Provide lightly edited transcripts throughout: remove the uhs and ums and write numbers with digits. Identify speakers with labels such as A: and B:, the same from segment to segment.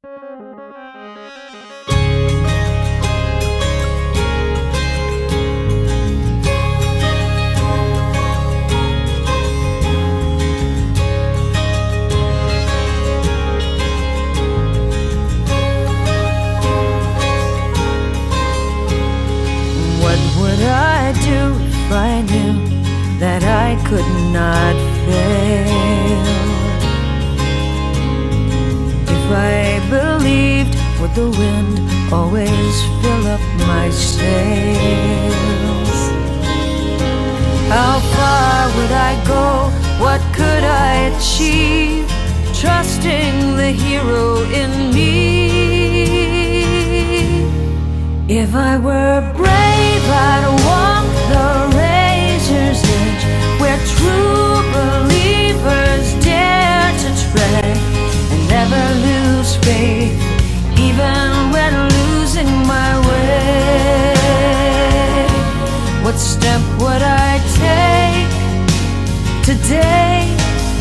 A: What would I do if I knew that I could not fail? If I believed, would the wind always fill up my sails? How far would I go? What could I achieve? Trusting the hero in me. If I were brave, I'd walk the razor's edge, where true believers dare to tread and never lose faith, even when losing my way. What step would I take today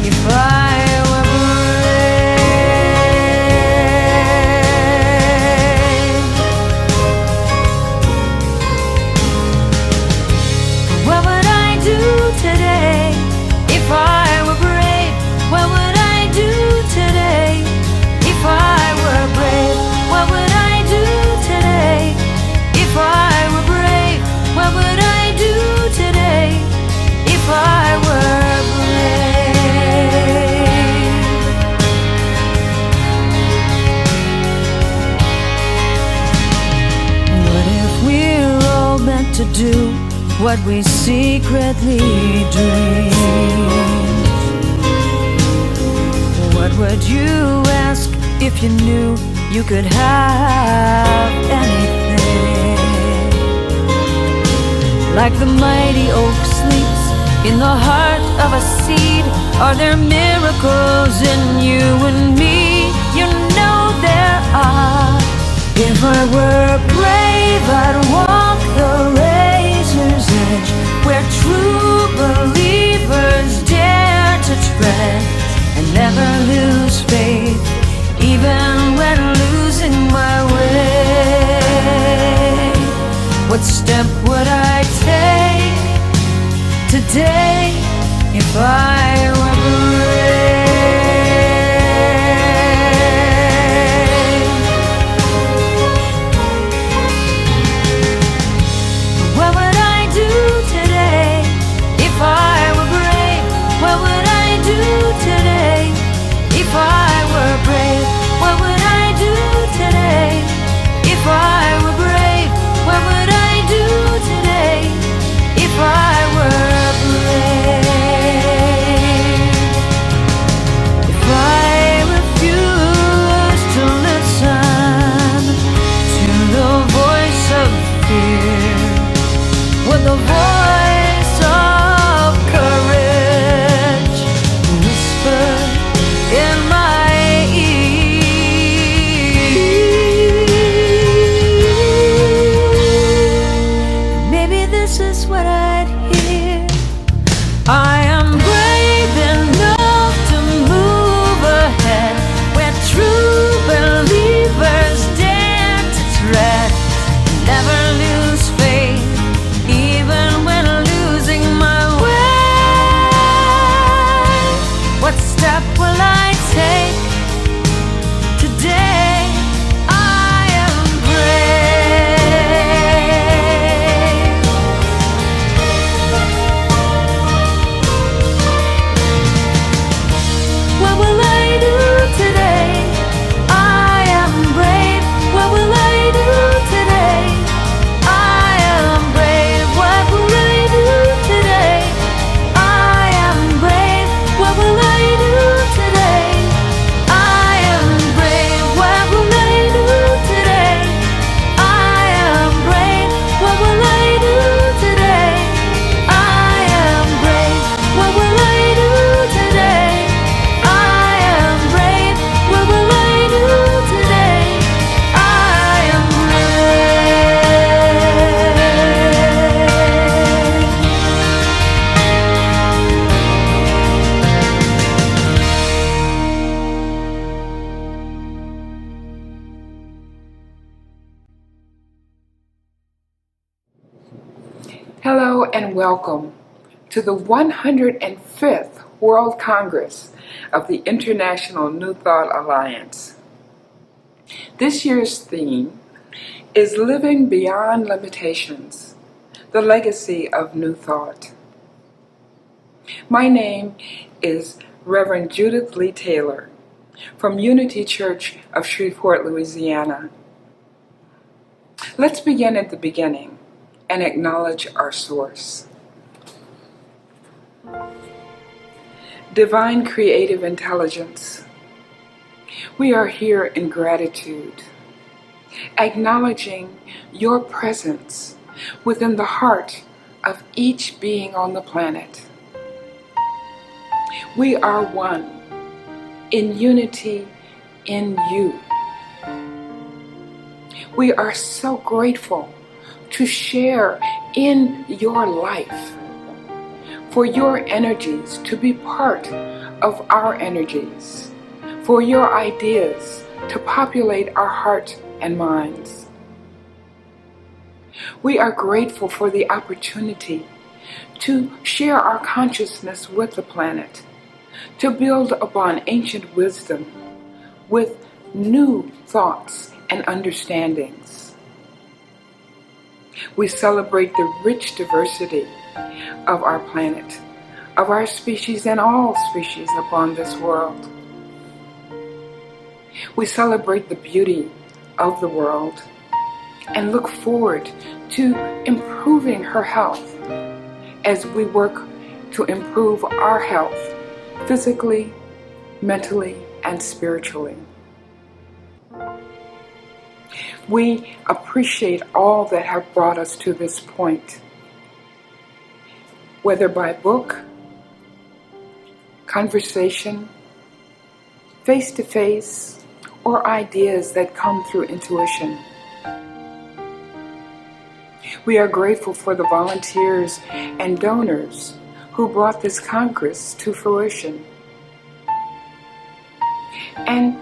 A: if I were to do what we secretly dreamed? What would you ask if you knew you could have anything? Like the mighty oak sleeps in the heart of a seed, are there miracles in you and me? You know there are. If I were brave, I'd walk the razor's edge, where true believers dare to tread and never lose faith, even when losing my way. What step would I take today if I were brave?
B: If I were brave, welcome to the 105th World Congress of the International New Thought Alliance. This year's theme is Living Beyond Limitations, the Legacy of New Thought. My name is Reverend Judith Lee Taylor from Unity Church of Shreveport, Louisiana. Let's begin at the beginning and acknowledge our source. Divine creative intelligence, we are here in gratitude, acknowledging your presence within the heart of each being on the planet. We are one, in unity in you. We are so grateful to share in your life, for your energies to be part of our energies, for your ideas to populate our heart and minds. We are grateful for the opportunity to share our consciousness with the planet, to build upon ancient wisdom with new thoughts and understandings. We celebrate the rich diversity of our planet, of our species and all species upon this world. We celebrate the beauty of the world and look forward to improving her health as we work to improve our health physically, mentally, and spiritually. We appreciate all that have brought us to this point, whether by book, conversation, face-to-face, or ideas that come through intuition. We are grateful for the volunteers and donors who brought this Congress to fruition. And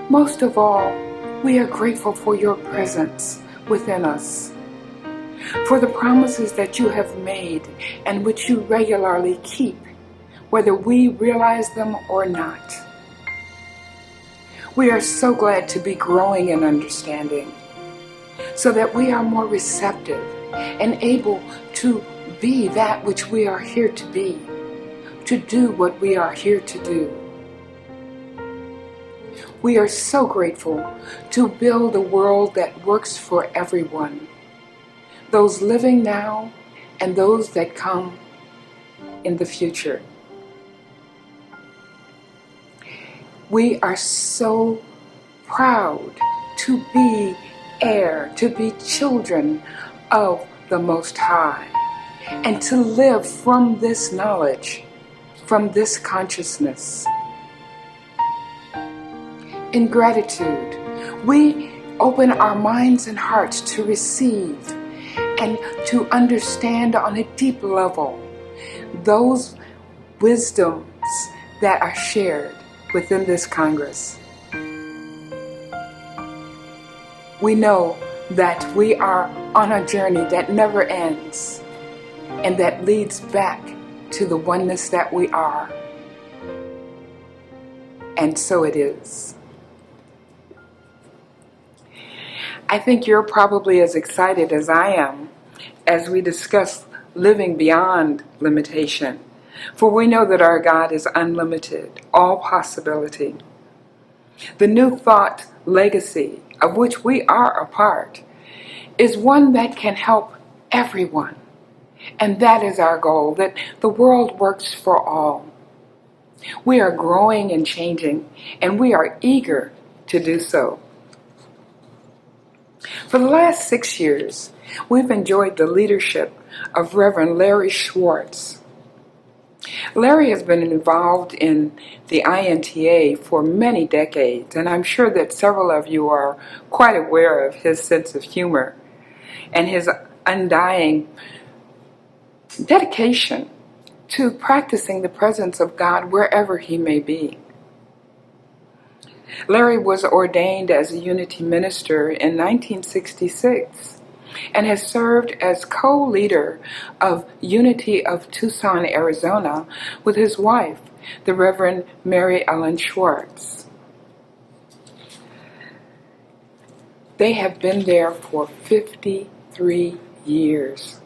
B: most of all, we are grateful for your presence within us, for the promises that you have made and which you regularly keep, whether we realize them or not. We are so glad to be growing in understanding, so that we are more receptive and able to be that which we are here to be, to do what we are here to do. We are so grateful to build a world that works for everyone, those living now and those that come in the future. We are so proud to be heir, to be children of the Most High, and to live from this knowledge, from this consciousness. In gratitude, we open our minds and hearts to receive and to understand on a deep level those wisdoms that are shared within this Congress. We know that we are on a journey that never ends and that leads back to the oneness that we are. And so it is. I think you're probably as excited as I am as we discuss living beyond limitation, for we know that our God is unlimited, all possibility. The New Thought legacy, of which we are a part, is one that can help everyone. And that is our goal, that the world works for all. We are growing and changing, and we are eager to do so. For the last 6 years, we've enjoyed the leadership of Reverend Larry Swartz. Larry has been involved in the INTA for many decades, and I'm sure that several of you are quite aware of his sense of humor and his undying dedication to practicing the presence of God wherever he may be. Larry was ordained as a Unity minister in 1966 and has served as co-leader of Unity of Tucson, Arizona, with his wife, the Reverend Mary Ellen Swartz. They have been there for 53 years.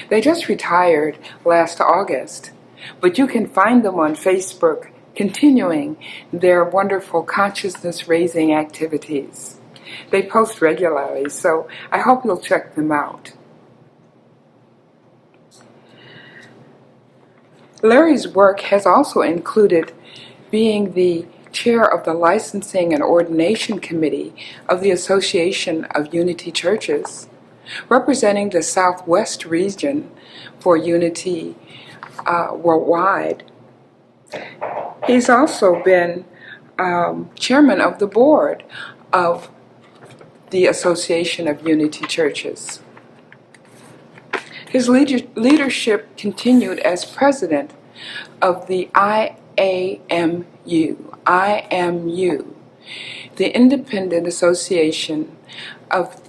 B: They just retired last August, but you can find them on Facebook continuing their wonderful consciousness-raising activities. They post regularly, so I hope you'll check them out. Larry's work has also included being the chair of the Licensing and Ordination Committee of the Association of Unity Churches, representing the Southwest region for Unity worldwide. He's also been chairman of the board of the Association of Unity Churches. His leadership continued as president of the IAMU, the Independent Association of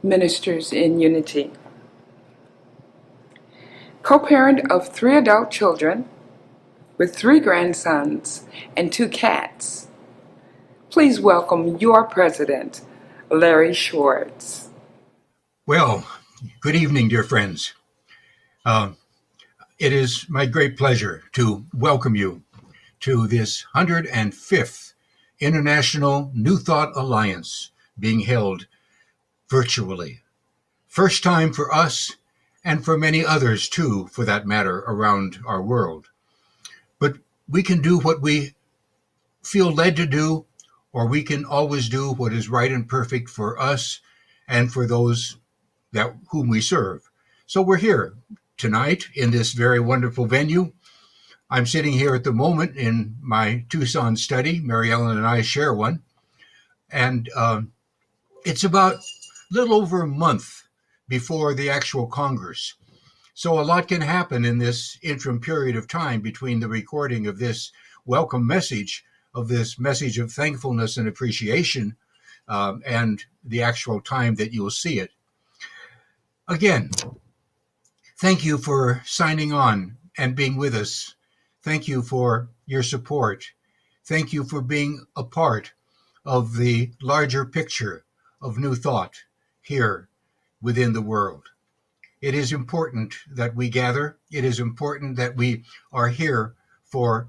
B: Ministers in Unity. Co-parent of 3 adult children with 3 grandsons and 2 cats. Please welcome your president, Larry Swartz.
C: Well, good evening, dear friends. It is my great pleasure to welcome you to this 105th International New Thought Alliance being held virtually. First time for us and for many others too, for that matter, around our world. But we can do what we feel led to do, or we can always do what is right and perfect for us and for those whom we serve. So we're here tonight in this very wonderful venue. I'm sitting here at the moment in my Tucson study. Mary Ellen and I share one. And it's about a little over a month before the actual Congress. So a lot can happen in this interim period of time between the recording of this welcome message, of this message of thankfulness and appreciation, and the actual time that you'll see it. Again, thank you for signing on and being with us. Thank you for your support. Thank you for being a part of the larger picture of New Thought here within the world. It is important that we gather. It is important that we are here for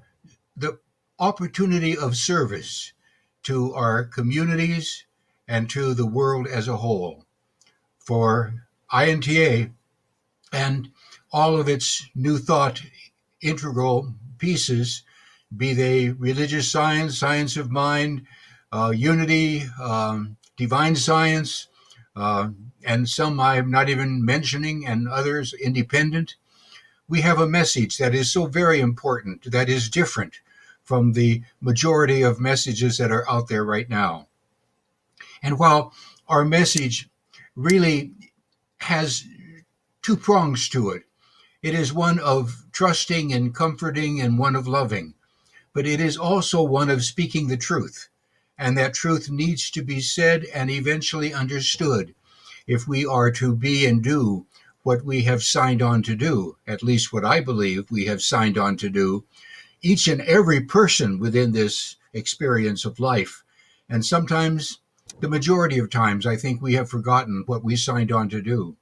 C: the opportunity of service to our communities and to the world as a whole. For INTA and all of its New Thought integral pieces, be they religious science, science of mind, unity, divine science, and some I'm not even mentioning, and others independent. We have a message that is so very important, that is different from the majority of messages that are out there right now. And while our message really has 2 prongs to it, it is one of trusting and comforting and one of loving, but it is also one of speaking the truth. And that truth needs to be said and eventually understood if we are to be and do what we have signed on to do, at least what I believe we have signed on to do, each and every person within this experience of life. And sometimes, the majority of times, I think we have forgotten what we signed on to do.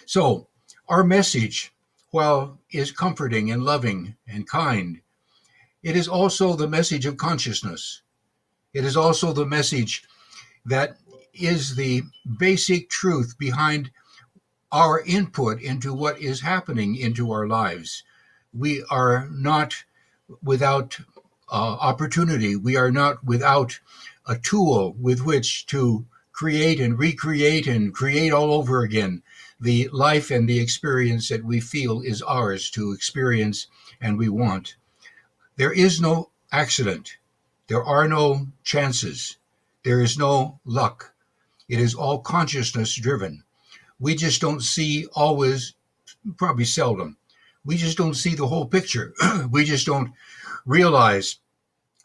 C: So, our message, while is comforting and loving and kind, it is also the message of consciousness. It is also the message that is the basic truth behind our input into what is happening into our lives. We are not without opportunity. We are not without a tool with which to create and recreate and create all over again the life and the experience that we feel is ours to experience and we want. There is no accident. There are no chances. There is no luck. It is all consciousness driven. We just don't see always, probably seldom, we just don't see the whole picture. We just don't realize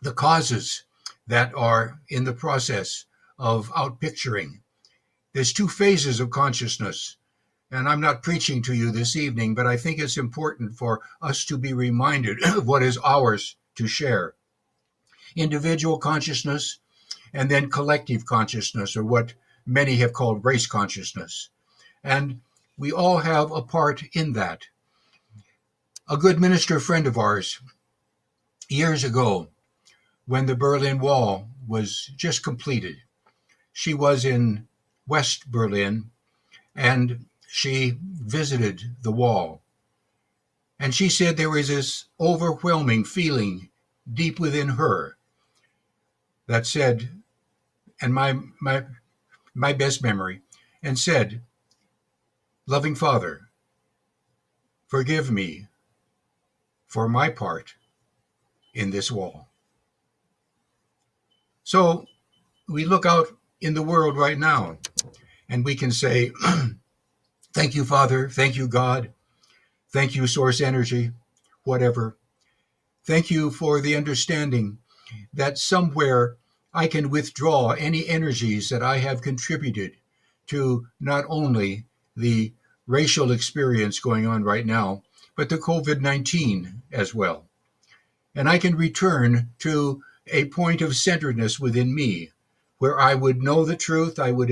C: the causes that are in the process of outpicturing. There's two phases of consciousness. And I'm not preaching to you this evening, but I think it's important for us to be reminded of what is ours to share. Individual consciousness and then collective consciousness, or what many have called race consciousness. And we all have a part in that. A good minister friend of ours, years ago, when the Berlin Wall was just completed, she was in West Berlin and she visited the wall. And she said there was this overwhelming feeling deep within her that said, and my best memory, and said, "Loving Father, forgive me for my part in this wall." So we look out in the world right now and we can say, thank you, Father. Thank you, God. Thank you, Source Energy, whatever. Thank you for the understanding that somewhere I can withdraw any energies that I have contributed to not only the racial experience going on right now, but the COVID-19 as well. And I can return to a point of centeredness within me where I would know the truth, I would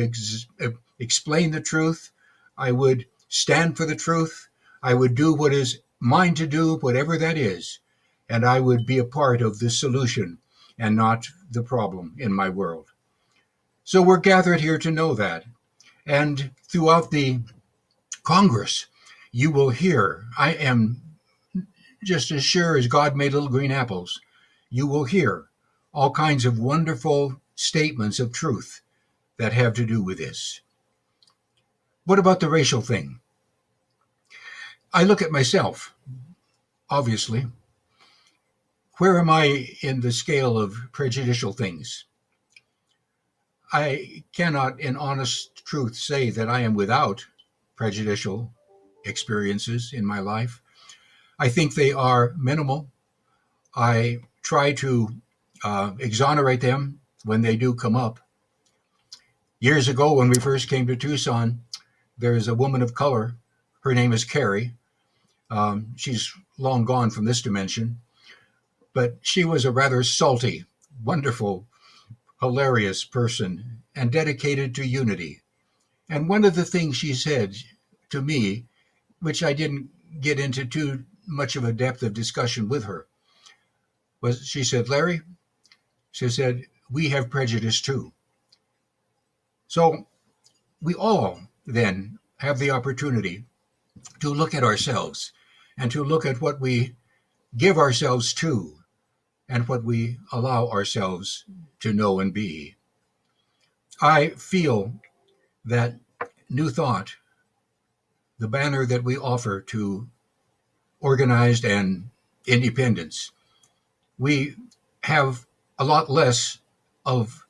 C: explain the truth, I would stand for the truth, I would do what is mine to do, whatever that is, and I would be a part of the solution and not the problem in my world. So we're gathered here to know that. And throughout the Congress, you will hear, I am just as sure as God made little green apples, you will hear all kinds of wonderful statements of truth that have to do with this. What about the racial thing? I look at myself, obviously. Where am I in the scale of prejudicial things? I cannot, in honest truth, say that I am without prejudicial experiences in my life. I think they are minimal. I try to exonerate them when they do come up. Years ago, when we first came to Tucson, there's a woman of color. Her name is Carrie. She's long gone from this dimension, but she was a rather salty, wonderful, hilarious person and dedicated to unity. And one of the things she said to me, which I didn't get into too much of a depth of discussion with her, was she said, "Larry," she said, "we have prejudice too." So we all then have the opportunity to look at ourselves and to look at what we give ourselves to and what we allow ourselves to know and be. I feel that New Thought, the banner that we offer to organized and independence, we have a lot less of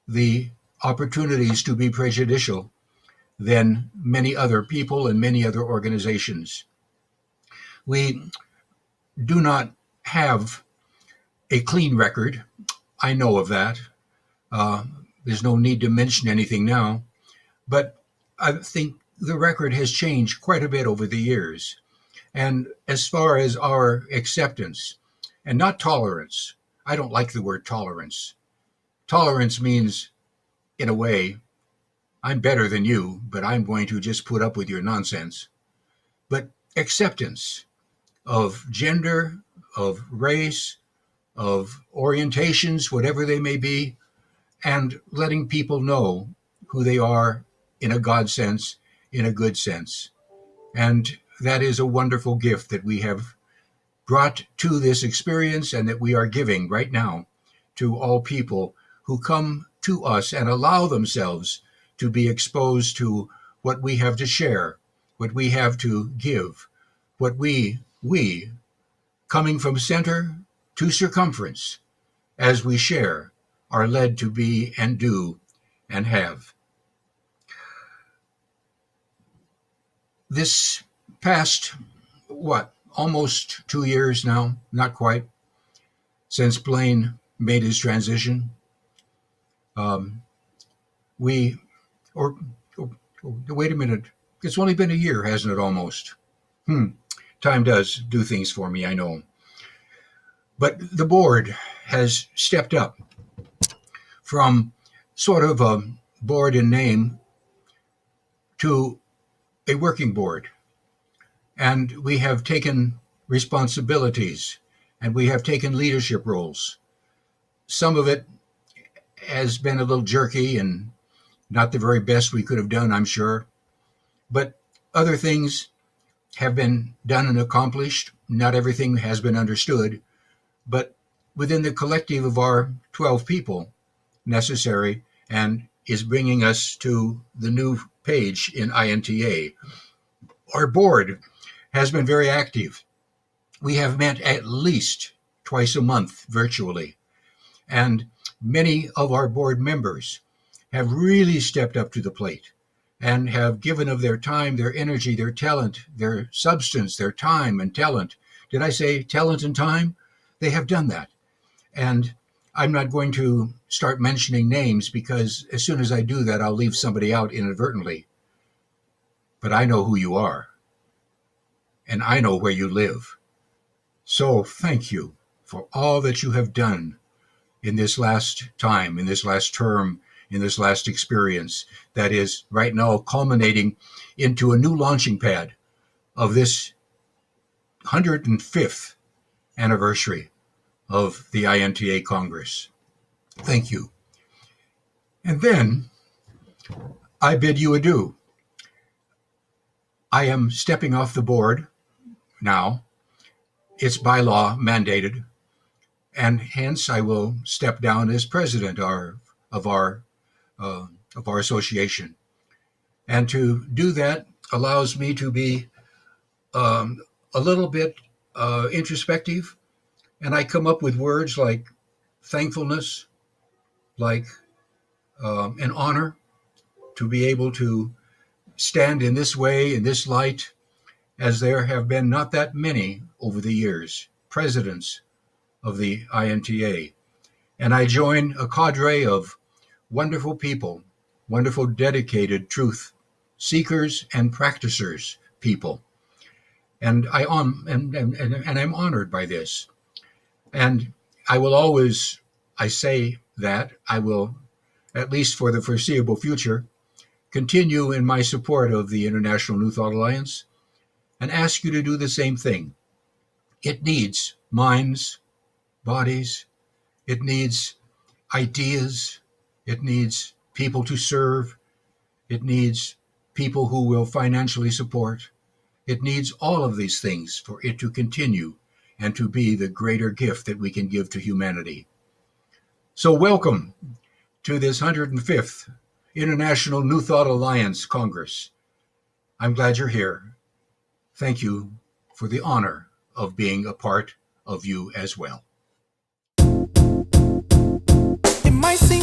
C: the opportunities to be prejudicial than many other people and many other organizations. We do not have a clean record. I know of that. There's no need to mention anything now, but I think the record has changed quite a bit over the years. And as far as our acceptance, and not tolerance, I don't like the word tolerance. Tolerance means, in a way, I'm better than you, but I'm going to just put up with your nonsense. But acceptance of gender, of race, of orientations, whatever they may be, and letting people know who they are in a God sense, in a good sense. And that is a wonderful gift that we have brought to this experience and that we are giving right now to all people who come to us and allow themselves to be exposed to what we have to share, what we have to give, what we, coming from center to circumference, as we share, are led to be and do and have. This past, almost 2 years now, not quite, since Blaine made his transition, Wait a minute. It's only been a year, hasn't it, almost? Time does do things for me, I know. But the board has stepped up from sort of a board in name to a working board. And we have taken responsibilities and we have taken leadership roles. Some of it has been a little jerky and not the very best we could have done, I'm sure. But other things have been done and accomplished. Not everything has been understood, but within the collective of our 12 people, necessary and is bringing us to the new page in INTA. Our board has been very active. We have met at least twice a month virtually, and many of our board members have really stepped up to the plate and have given of their time, their energy, their talent, their substance, their time and talent. Did I say talent and time? They have done that. And I'm not going to start mentioning names because as soon as I do that, I'll leave somebody out inadvertently. But I know who you are, and I know where you live. So thank you for all that you have done in this last time, in this last term, in this last experience that is right now culminating into a new launching pad of this 105th anniversary of the INTA Congress. Thank you. And then I bid you adieu. I am stepping off the board now. It's by law mandated, and hence I will step down as president of our association. And to do that allows me to be a little bit introspective, and I come up with words like thankfulness, like an honor to be able to stand in this way, in this light, as there have been not that many over the years, presidents of the INTA. And I join a cadre of wonderful people, wonderful dedicated truth seekers and practicers people. And I'm honored by this. And I will always, I say that, I will, at least for the foreseeable future, continue in my support of the International New Thought Alliance and ask you to do the same thing. It needs minds, bodies, it needs ideas, it needs people to serve, it needs people who will financially support. It needs all of these things for it to continue and to be the greater gift that we can give to humanity. So welcome to this 105th International New Thought Alliance Congress. I'm glad you're here. Thank you for the honor of being a part of you as well.
D: It might seem